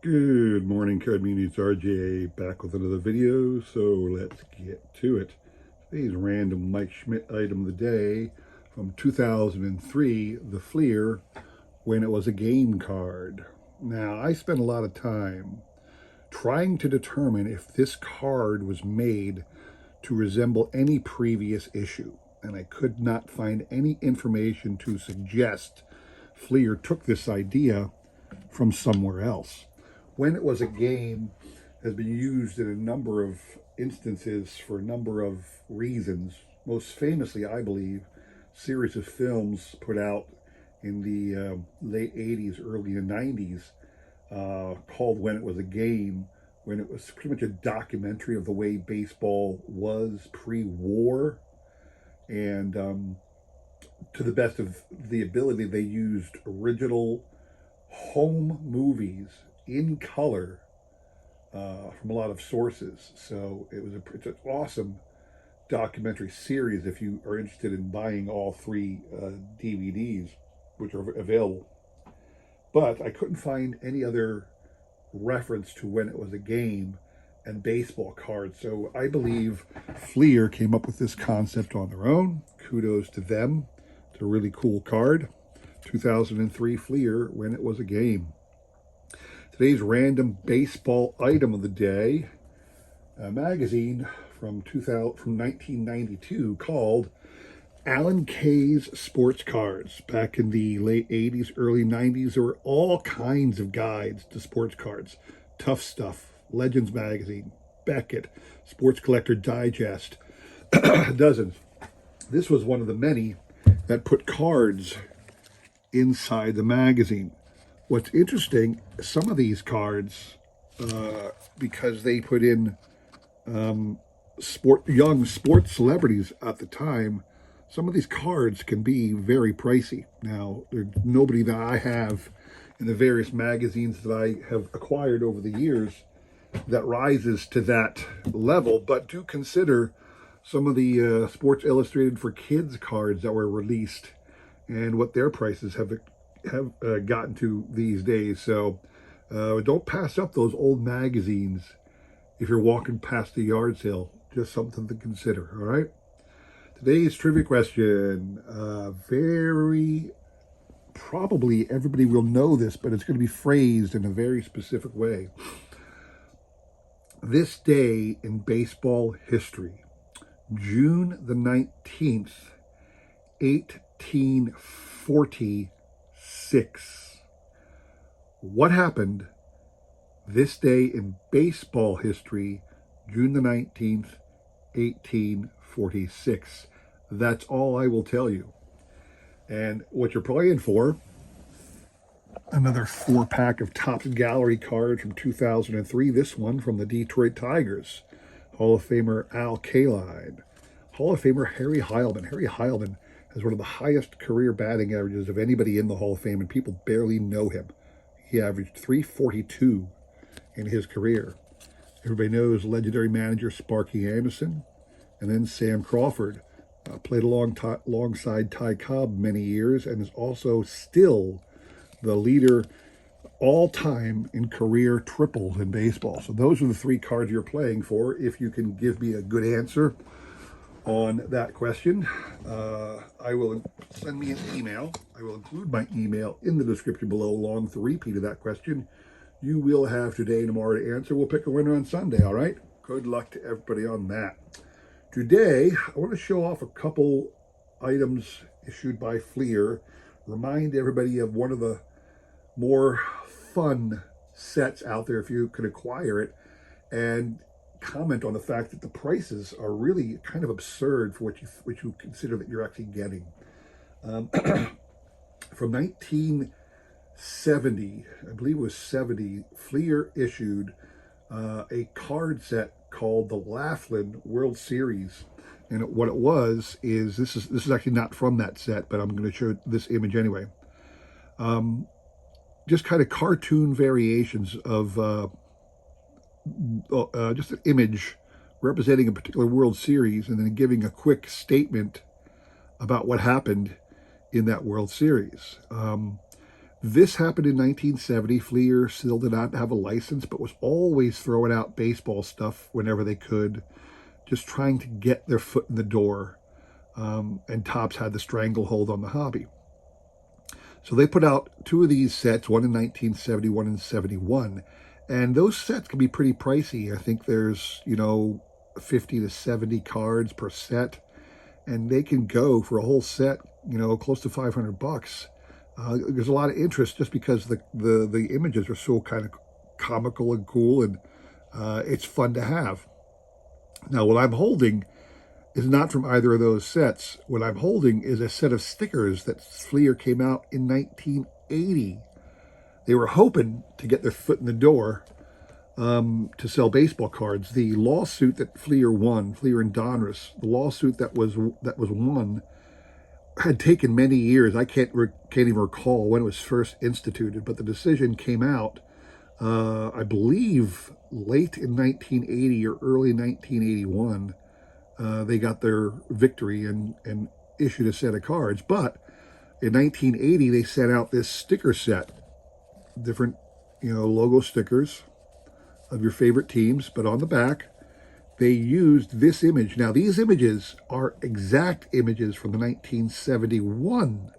Good morning, Code Media. It's RJ back with another video, so let's get to it. Today's random Mike Schmidt item of the day from 2003, the Fleer, when it was a game card. Now, I spent a lot of time trying to determine if this card was made to resemble any previous issue, and I could not find any information to suggest Fleer took this idea from somewhere else. When it was a game has been used in a number of instances for a number of reasons. Most famously, I believe, series of films put out in the late 80s, early 90s, called When It Was a Game, when it was pretty much a documentary of the way baseball was pre-war. And to the best of the ability, they used original home movies in color from a lot of sources. So it's an awesome documentary series if you are interested in buying all three DVDs, which are available. But I couldn't find any other reference to When It Was a Game and baseball cards. So I believe Fleer came up with this concept on their own. Kudos to them. It's a really cool card. 2003 Fleer, When It Was a Game. Today's random baseball item of the day, a magazine from 1992 called Alan Kay's Sports Cards. Back in the late 80s, early 90s, there were all kinds of guides to sports cards. Tough Stuff, Legends Magazine, Beckett, Sports Collector Digest, dozens. This was one of the many that put cards inside the magazine. What's interesting, some of these cards, because they put in young sports celebrities at the time, some of these cards can be very pricey. Now, there's nobody that I have in the various magazines that I have acquired over the years that rises to that level, but do consider some of the Sports Illustrated for Kids cards that were released and what their prices have gotten to these days. So don't pass up those old magazines if you're walking past the yard sale. Just something to consider, all right? Today's trivia question, very probably everybody will know this, but it's going to be phrased in a very specific way. This day in baseball history, June the 19th, 1846. What happened this day in baseball history, June the 19th, 1846? That's all I will tell you. And what you're playing for, another 4-pack of Topps Gallery cards from 2003. This one from the Detroit Tigers. Hall of Famer Al Kaline. Hall of Famer Harry Heilmann. Harry Heilmann has one of the highest career batting averages of anybody in the Hall of Fame, and people barely know him. He averaged .342 in his career. Everybody knows legendary manager Sparky Anderson, and then Sam Crawford. Played alongside Ty Cobb many years, and is also still the leader all-time in career triples in baseball. So those are the three cards you're playing for. If you can give me a good answer on that question, I will send me an email. I will include my email in the description below, along with the repeat of that question. You will have today and tomorrow to answer. We'll pick a winner on Sunday, all right? Good luck to everybody on that. Today, I want to show off a couple items issued by Fleer. Remind everybody of one of the more fun sets out there if you could acquire it, and comment on the fact that the prices are really kind of absurd for what you consider that you're actually getting. From 1970, I believe it was 70, Fleer issued a card set called the Laughlin World Series. And what it was is, this is actually not from that set, but I'm going to show this image anyway. Just kind of cartoon variations of just an image representing a particular World Series, and then giving a quick statement about what happened in that World Series. This happened in 1970. Fleer still did not have a license, but was always throwing out baseball stuff whenever they could, just trying to get their foot in the door. And Topps had the stranglehold on the hobby. So they put out two of these sets, one in 1970, one in 71. And those sets can be pretty pricey. I think there's, 50 to 70 cards per set. And they can go for a whole set, close to $500. There's a lot of interest just because the images are so kind of comical and cool, and it's fun to have. Now, what I'm holding is not from either of those sets. What I'm holding is a set of stickers that Fleer came out in 1980. They were hoping to get their foot in the door to sell baseball cards. The lawsuit that Fleer won, Fleer and Donruss, the lawsuit that was won, had taken many years. I can't even recall when it was first instituted, but the decision came out, I believe, late in 1980 or early 1981. They got their victory and issued a set of cards. But in 1980, they sent out this sticker set, different, logo stickers of your favorite teams, but on the back, they used this image. Now, these images are exact images from the 1971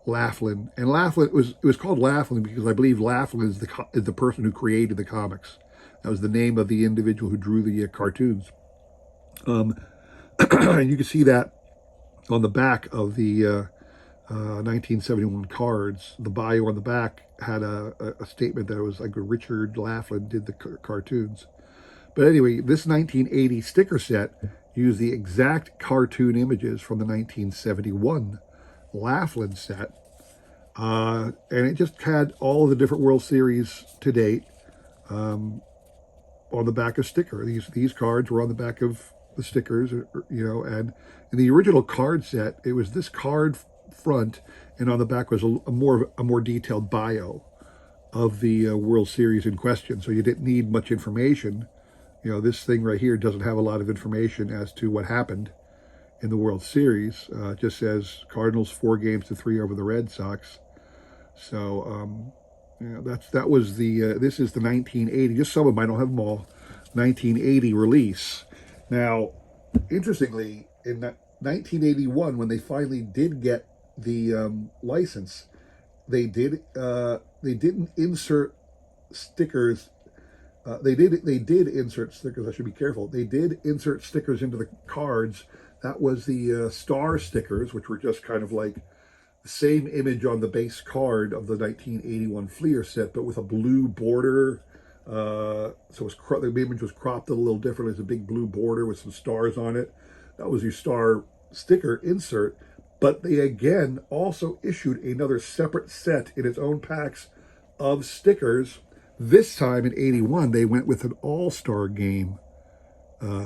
Laughlin. And Laughlin, it was called Laughlin because I believe Laughlin is the person who created the comics. That was the name of the individual who drew the cartoons. And you can see that on the back of the 1971 cards. The bio on the back had a statement that it was like Richard Laughlin did the cartoons. But anyway, this 1980 sticker set used the exact cartoon images from the 1971 Laughlin set. And it just had all the different World Series to date on the back of sticker. These cards were on the back of the stickers, and in the original card set, it was this card front, and on the back was a more detailed bio of the World Series in question. So you didn't need much information. This thing right here doesn't have a lot of information as to what happened in the World Series. It just says Cardinals 4-3 over the Red Sox. So, that was this is the 1980, just some of them, I don't have them all, 1980 release. Now, interestingly, in 1981, when they finally did get the license, they didn't insert stickers. They did insert stickers. I should be careful. They did insert stickers into the cards. That was the star stickers, which were just kind of like the same image on the base card of the 1981 Fleer set, but with a blue border. So the image was cropped a little differently. It's a big blue border with some stars on it. That was your star sticker insert. But they again also issued another separate set in its own packs of stickers. This time in 81, they went with an all-star game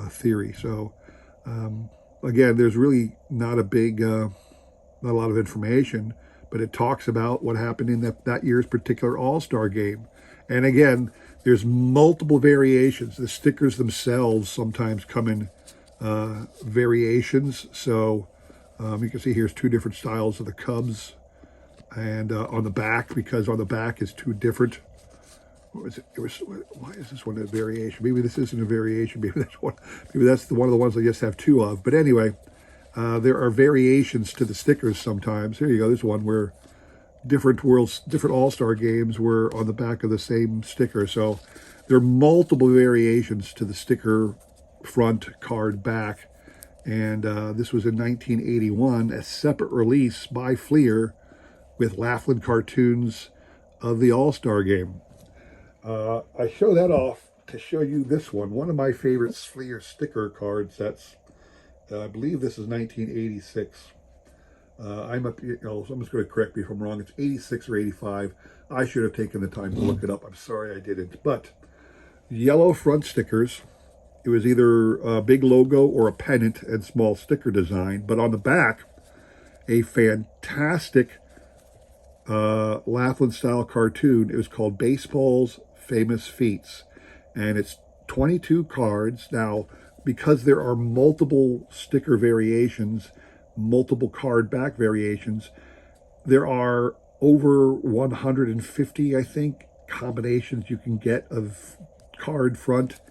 theory. So again, there's really not a lot of information, but it talks about what happened in that year's particular all-star game. And again, there's multiple variations. The stickers themselves sometimes come in variations. So you can see here's two different styles of the Cubs, and on the back, because on the back is two different. Why is this one a variation? Maybe this isn't a variation. Maybe that's one. Maybe that's one of the ones I just have two of. But anyway, there are variations to the stickers sometimes. Here you go. There's one where different all-star games were on the back of the same sticker. So there are multiple variations to the sticker front, card, back. And this was in 1981, a separate release by Fleer with Laughlin cartoons of the All-Star game. I show that off to show you this one of my favorite Fleer sticker card sets. I believe this is 1986. Someone's going to correct me if I'm wrong. It's 86 or 85. I should have taken the time to look it up. I'm sorry I didn't. But yellow front stickers. It was either a big logo or a pennant and small sticker design. But on the back, a fantastic Laughlin style cartoon. It was called Baseball's Famous Feats, and it's 22 cards. Now, because there are multiple sticker variations, multiple card back variations, there are over 150, I think, combinations you can get of card front,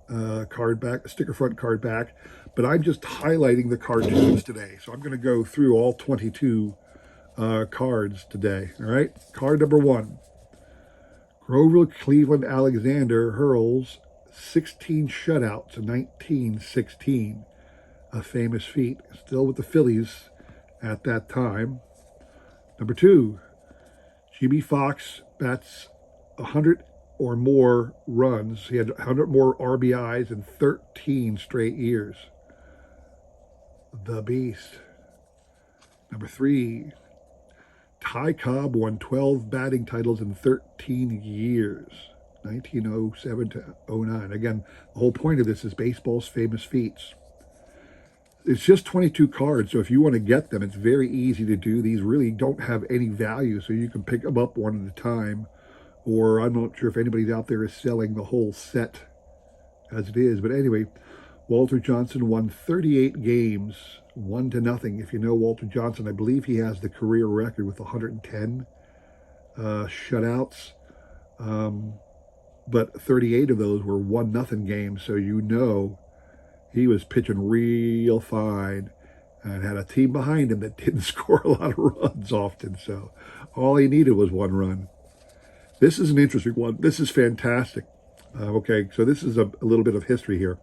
card back, sticker front, card back. But I'm just highlighting the cartoons today. So I'm going to go through all 22 cards today. All right. Card number 1. Grover Cleveland Alexander hurls 16 shutouts in 1916. A famous feat. Still with the Phillies at that time. Number 2. Jimmy Fox bats 100 or more runs. He had 100 more RBIs in 13 straight years. The Beast. Number 3. Ty Cobb won 12 batting titles in 13 years, 1907 to 09. Again, the whole point of this is baseball's famous feats. It's just 22 cards, so if you want to get them, it's very easy to do. These really don't have any value, so you can pick them up one at a time. Or I'm not sure if anybody's out there is selling the whole set as it is. But anyway, Walter Johnson won 38 games, 1-0. If you know Walter Johnson, I believe he has the career record with 110 shutouts. But 38 of those were 1-0 games, so you know he was pitching real fine and had a team behind him that didn't score a lot of runs often. So all he needed was 1 run. This is an interesting one. This is fantastic. Okay, so this is a little bit of history here.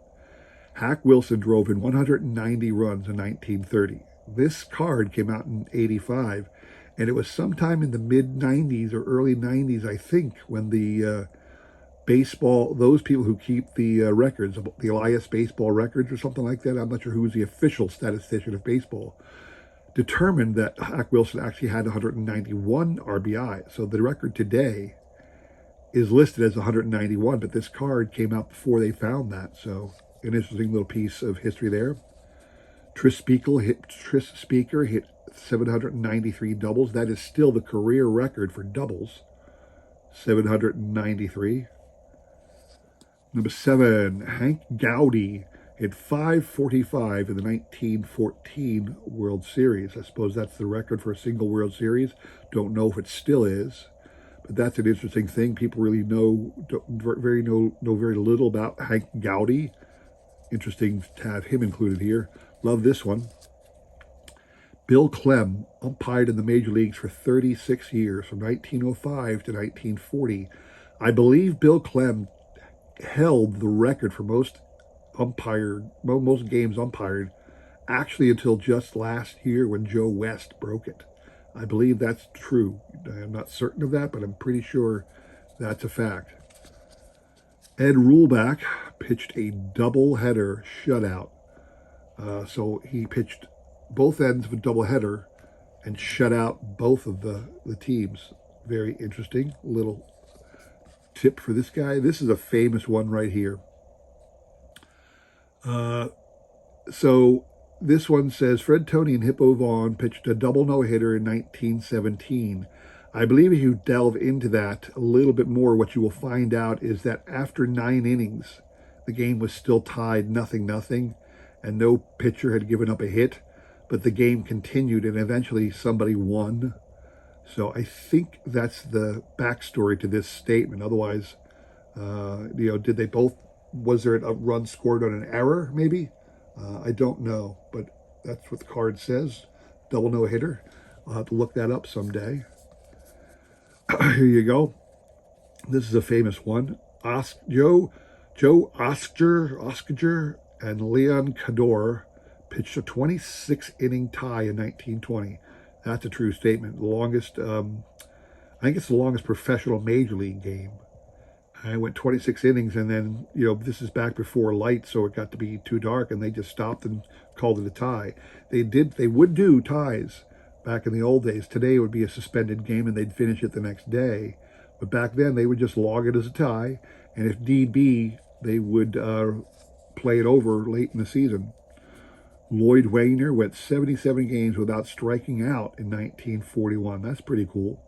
Hack Wilson drove in 190 runs in 1930. This card came out in 85, and it was sometime in the mid-90s or early 90s, I think, when the baseball, those people who keep the records, the Elias baseball records or something like that, I'm not sure who's the official statistician of baseball, determined that Hack Wilson actually had 191 RBI. So the record today is listed as 191, but this card came out before they found that. So an interesting little piece of history there. Tris Speaker hit 793 doubles. That is still the career record for doubles. 793. Number 7, Hank Gowdy hit 545 in the 1914 World Series. I suppose that's the record for a single World Series. Don't know if it still is, but that's an interesting thing. People really know very little about Hank Gowdy. Interesting to have him included here. Love this one. Bill Clem umpired in the major leagues for 36 years, from 1905 to 1940. I believe Bill Clem held the record for most games umpired, actually until just last year when Joe West broke it. I believe that's true. I'm not certain of that, but I'm pretty sure that's a fact. Ed Ruleback pitched a doubleheader shutout. So he pitched both ends of a doubleheader and shut out both of the teams. Very interesting little tip for this guy. This is a famous one right here. So this one says, Fred Toney and Hippo Vaughn pitched a double no-hitter in 1917. I believe if you delve into that a little bit more, what you will find out is that after 9 innings, the game was still tied 0-0, and no pitcher had given up a hit, but the game continued, and eventually somebody won. So I think that's the backstory to this statement. Otherwise, did they both, was there a run scored on an error, maybe? I don't know, but that's what the card says. Double no-hitter. I'll have to look that up someday. Here you go. This is a famous one. Joe Oskinger and Leon Cador pitched a 26-inning tie in 1920. That's a true statement. The longest, I think it's the longest professional major league game. I went 26 innings, and then, this is back before lights, so it got to be too dark, and they just stopped and called it a tie. They would do ties back in the old days. Today it would be a suspended game, and they'd finish it the next day. But back then, they would just log it as a tie, and if need be, they would play it over late in the season. Lloyd Wagner went 77 games without striking out in 1941. That's pretty cool.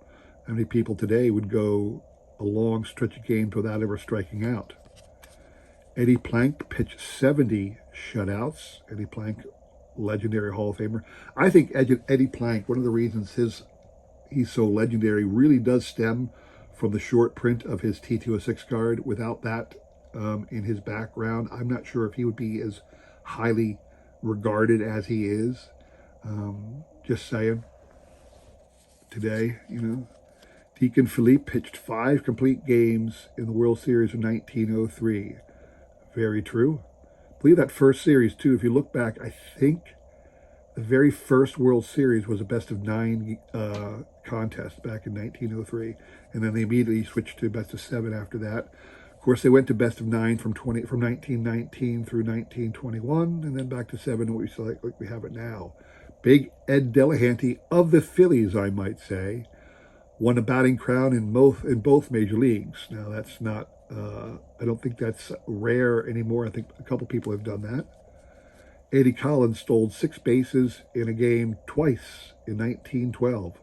How many people today would go a long stretch of games without ever striking out? Eddie Plank pitched 70 shutouts. Eddie Plank, legendary Hall of Famer. I think Eddie Plank, one of the reasons he's so legendary really does stem from the short print of his T206 card. Without that in his background, I'm not sure if he would be as highly regarded as he is. Just saying. Today, you know, Deacon Philippe pitched 5 complete games in the World Series of 1903. Very true. I believe that first series, too, if you look back, I think the very first World Series was a best-of-9 contest back in 1903, and then they immediately switched to best-of-7 after that. Of course, they went to best-of-9 from 1919 through 1921, and then back to 7, what we select like we have it now. Big Ed Delahanty of the Phillies, I might say, won a batting crown in both major leagues. Now, that's not, I don't think that's rare anymore. I think a couple people have done that. Eddie Collins stole 6 bases in a game twice in 1912.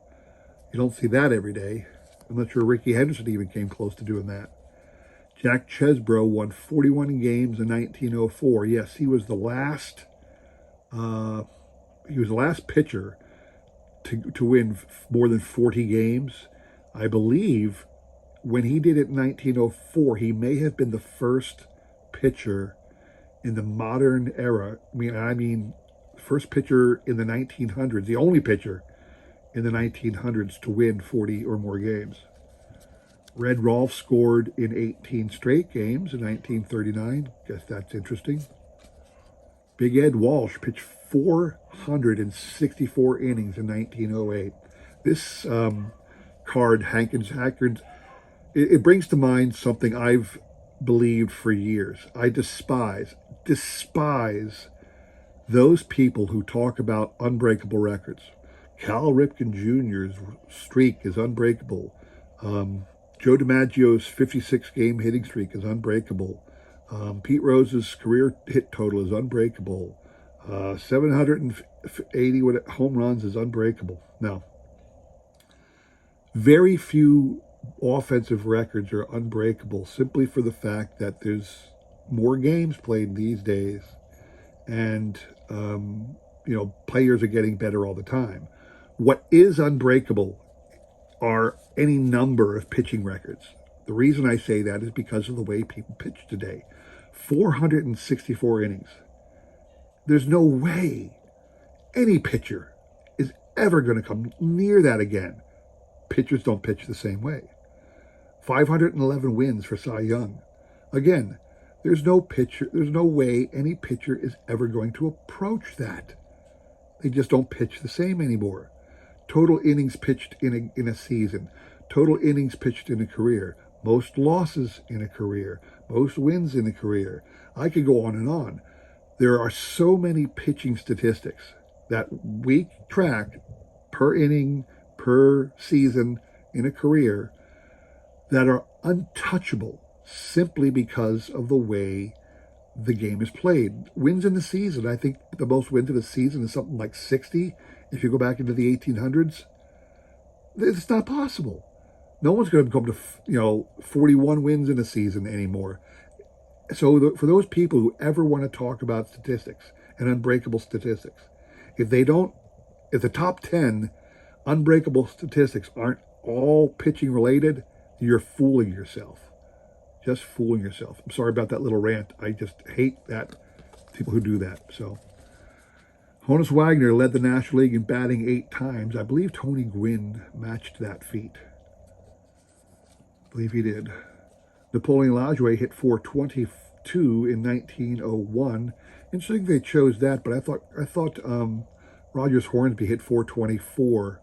You don't see that every day. I'm not sure Ricky Henderson even came close to doing that. Jack Chesbrough won 41 games in 1904. Yes, he was the last pitcher to win more than 40 games. I believe when he did it in 1904, he may have been the first pitcher in the modern era. I mean, first pitcher in the 1900s, the only pitcher in the 1900s to win 40 or more games. Red Rolfe scored in 18 straight games in 1939. Guess that's interesting. Big Ed Walsh pitched 464 innings in 1908. This card, Hankins, it brings to mind something I've believed for years. I despise those people who talk about unbreakable records. Cal Ripken Jr.'s streak is unbreakable. Joe DiMaggio's 56-game hitting streak is unbreakable. Pete Rose's career hit total is unbreakable. 780 home runs is unbreakable. Now, very few offensive records are unbreakable simply for the fact that there's more games played these days, and players are getting better all the time. What is unbreakable are any number of pitching records. The reason I say that is because of the way people pitch today. 464 innings. There's no way any pitcher is ever going to come near that again. Pitchers don't pitch the same way. 511 wins for Cy Young. Again, there's no way any pitcher is ever going to approach that. They just don't pitch the same anymore. Total innings pitched in a season. Total innings pitched in a career. Most losses in a career. Most wins in a career. I could go on and on. There are so many pitching statistics that we track per inning, per season in a career that are untouchable simply because of the way the game is played. Wins in the season, I think the most wins in the season is something like 60. If you go back into the 1800s, it's not possible. No one's going to come to 41 wins in a season anymore. So for those people who ever want to talk about statistics and unbreakable statistics, if the top 10 unbreakable statistics aren't all pitching related, you're fooling yourself. Just fooling yourself. I'm sorry about that little rant. I just hate that people who do that. So Honus Wagner led the National League in batting 8 times. I believe Tony Gwynn matched that feat. I believe he did. Napoleon Lajoie hit 422 in 1901. Interesting they chose that, but I thought Rogers Hornsby hit 424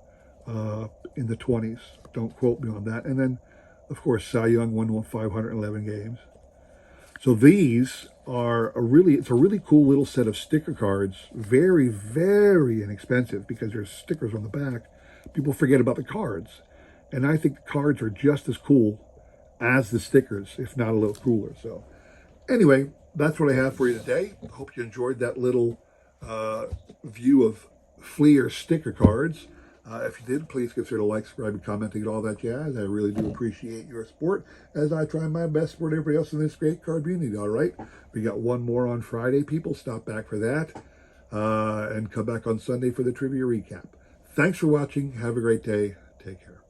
in the 20s. Don't quote me on that. And then, of course, Cy Young won 511 games. So these are it's a really cool little set of sticker cards. Very, very inexpensive because there's stickers on the back. People forget about the cards. And I think the cards are just as cool as the stickers, if not a little cooler. So anyway, that's what I have for you today. I hope you enjoyed that little view of Fleer sticker cards. If you did, please consider like, subscribing, commenting, and all that jazz. I really do appreciate your support as I try my best to support everybody else in this great card community, all right? We got one more on Friday, people. Stop back for that. And come back on Sunday for the trivia recap. Thanks for watching. Have a great day. Take care.